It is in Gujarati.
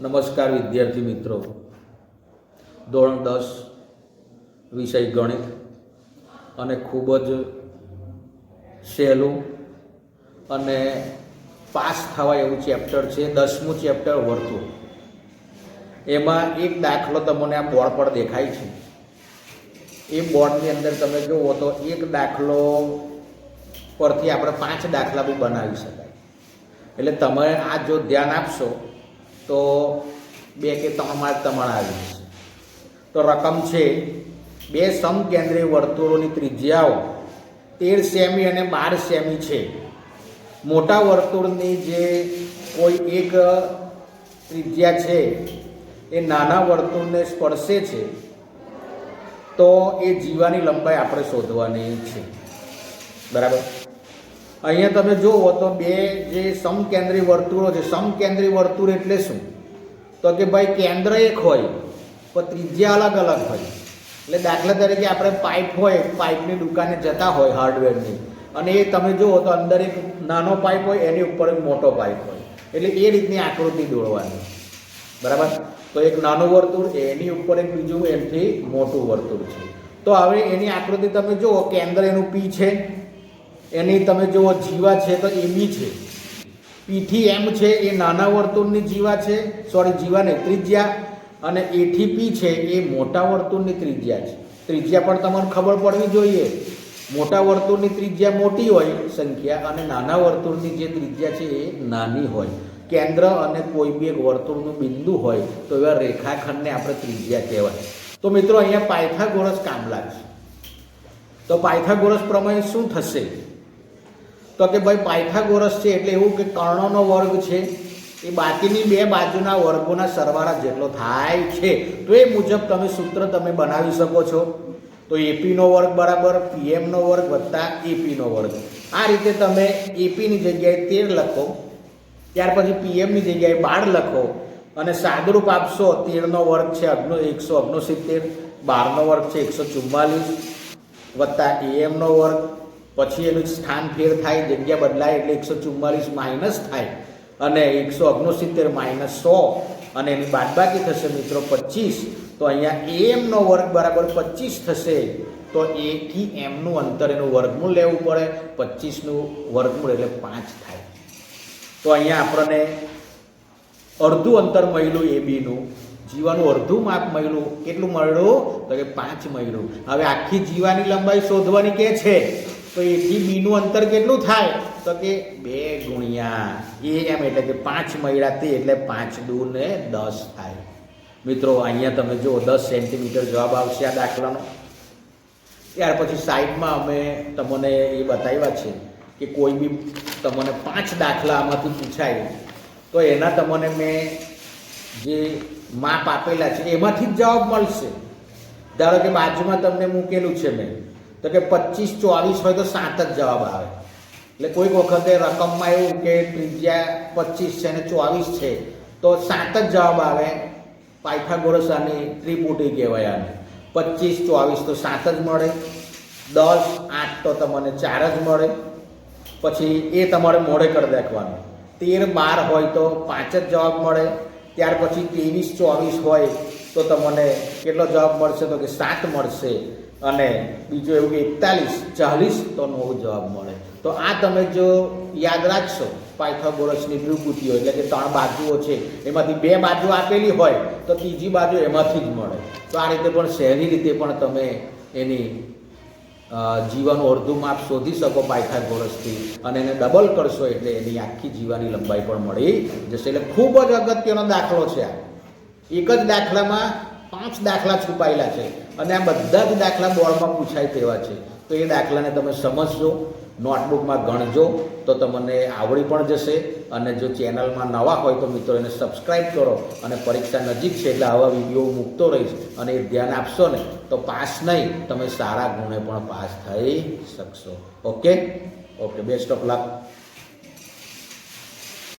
નમસ્કાર વિદ્યાર્થી મિત્રો, ધોરણ 10 વિષય ગણિત અને ખૂબ જ સહેલું અને પાસ થવા એવું ચેપ્ટર છે 10મું ચેપ્ટર વર્તુળ. એમાં એક દાખલો તમને આ બોર્ડ પર દેખાય છે. એ બોર્ડની અંદર તમે જુઓ તો એક દાખલો પરથી આપણે 5 દાખલા બી બનાવી શકાય. એટલે તમે આ જો ધ્યાન આપશો તો 2 કે 3 માર્ક તમારા આવી જશે. તો રકમ છે 2 સમકેન્દ્રીય વર્તુળોની ત્રિજ્યાઓ 13 સેમી અને 12 સેમી છે. મોટા વર્તુળની જે કોઈ એક ત્રિજ્યા છે એ નાના વર્તુળને સ્પર્શે છે તો એ જીવાની લંબાઈ આપણે શોધવાની છે. બરાબર. અહીંયા તમે જુઓ તો 2 જે સમકેન્દ્રીય વર્તુળો છે. સમકેન્દ્રીય વર્તુળ એટલે શું? તો કે ભાઈ કેન્દ્ર એક હોય પણ ત્રિજ્યા અલગ અલગ હોય. એટલે દાખલા તરીકે આપણે પાઇપ હોય, પાઇપની દુકાને જતા હોય હાર્ડવેરની, અને એ તમે જુઓ તો અંદર એક નાનો પાઇપ હોય, એની ઉપર એક મોટો પાઇપ હોય. એટલે એ રીતની આકૃતિ દોરવાની. બરાબર. તો એક નાનું વર્તુળ, એની ઉપર એક બીજું એમથી મોટું વર્તુળ છે. તો હવે એની આકૃતિ તમે જુઓ, કેન્દ્ર એનું પી છે, એની તમે જુઓ જીવા છે તો એ બી છે. પીથી એમ છે એ નાના વર્તુળની જીવા છે, જીવા નહીં, ત્રિજ્યા. અને એથી પી છે એ મોટા વર્તુળની ત્રિજ્યા છે. ત્રિજ્યા પણ તમને ખબર પડવી જોઈએ. મોટા વર્તુળની ત્રિજ્યા મોટી હોય સંખ્યા, અને નાના વર્તુળની જે ત્રિજ્યા છે એ નાની હોય. કેન્દ્ર અને કોઈ બી એક વર્તુળનું બિંદુ હોય તો એવા રેખાખંડને આપણે ત્રિજ્યા કહેવાય. તો મિત્રો અહીંયા પાયથાગોરસ કામ લાગશે. તો પાયથાગોરસ પ્રમેય શું થશે? તો કે ભાઈ પાયથાગોરસ છે એટલે એવું કે કર્ણનો વર્ગ છે એ બાકીની 2 બાજુના વર્ગોના સરવાળા જેટલો થાય છે. તો એ મુજબ તમે સૂત્ર તમે બનાવી શકો છો. તો એપીનો વર્ગ બરાબર પીએમનો વર્ગ વત્તા એપીનો વર્ગ. આ રીતે તમે એપીની જગ્યાએ 13 લખો, ત્યાર પછી પીએમની જગ્યાએ 12 લખો, અને સાદુરૂપ આપશો. 13નો વર્ગ છે 169, 12નો વર્ગ છે 144 વત્તા એએમનો વર્ગ. પછી એનું સ્થાન ફેર થાય, જગ્યા બદલાય એટલે 144 માઇનસ થાય, અને 169 માઇનસ 100, અને એની બાદબાકી થશે મિત્રો 25. તો અહીંયા એમનો વર્ગ બરાબર 25 થશે. તો એ થી એમનું અંતર એનું વર્ગમૂળ લેવું પડે. 25નું વર્ગમૂળ એટલે 5 થાય. તો અહીંયા આપણને અડધું અંતર મળ્યું એ બીનું, જીવાનું અડધું માપ મળ્યું. કેટલું મળ્યું? તો કે 5 મળ્યું. હવે આખી જીવાની લંબાઈ શોધવાની કે છે. તો એથી બીનું અંતર કેટલું થાય? તો કે 2 ગુણ્યા એમ, એટલે કે 5 મળ્યા તે, એટલે 5 દુ ને 10 થાય. મિત્રો અહીંયા તમે જુઓ 10 સેન્ટીમીટર જવાબ આવશે આ દાખલાનો. ત્યાર પછી સાઈડમાં અમે તમને એ બતાવ્યા છે કે કોઈ બી તમને 5 દાખલા આમાંથી પૂછાય તો એના તમને મેં જે માપ આપેલા છે એમાંથી જ જવાબ મળશે. ધારો કે બાજુમાં તમને મૂકેલું છે મેં, તો કે 25, 24 હોય તો 7 જ જવાબ આવે. એટલે કોઈક વખતે રકમમાં એવું કે ત્રિજ્યા 25 છે અને 24 છે તો 7 જ જવાબ આવે. પાયથાગોરસ આની ત્રિપુટી કહેવાય. આને 25, 24 તો 7 જ મળે, 10, 8 તો તમને 4 જ મળે. પછી એ તમારે મોડે કરી નાખવાનું. 13, 12 હોય તો 5 જ જવાબ મળે. ત્યાર પછી 23, 24 હોય તો તમને કેટલો જવાબ મળશે? તો કે 7 મળશે. અને બીજું એવું કે 41, 40 તો 9 જવાબ મળે. તો આ તમે જો યાદ રાખશો, પાયથાગોરસની ત્રિપુટીઓ એટલે કે 3 બાજુઓ છે, એમાંથી 2 બાજુ આપેલી હોય તો ત્રીજી બાજુ એમાંથી જ મળે. તો આ રીતે પણ સહેલી રીતે પણ તમે એની જીવાનું અડધું માપ શોધી શકો પાયથાગોરસથી, અને એને ડબલ કરશો એટલે એની આખી જીવાની લંબાઈ પણ મળી જશે. એટલે ખૂબ જ અગત્યનો દાખલો છે આ. એક જ દાખલામાં 5 દાખલા છુપાયેલા છે, અને આ બધા જ દાખલા બોર્ડમાં પૂછાય તેવા છે. તો એ દાખલાને તમે સમજજો, નોટબુકમાં ગણજો તો તમને આવડી પણ જશે. અને જો ચેનલમાં નવા હોય તો મિત્રો એને સબસ્ક્રાઈબ કરો, અને પરીક્ષા નજીક છે એટલે આવા વિડીયો મૂકતો રહીશ, અને એ ધ્યાન આપશો ને તો પાસ નહીં, તમે સારા ગુણે પણ પાસ થઈ શકશો. Okay, best of luck.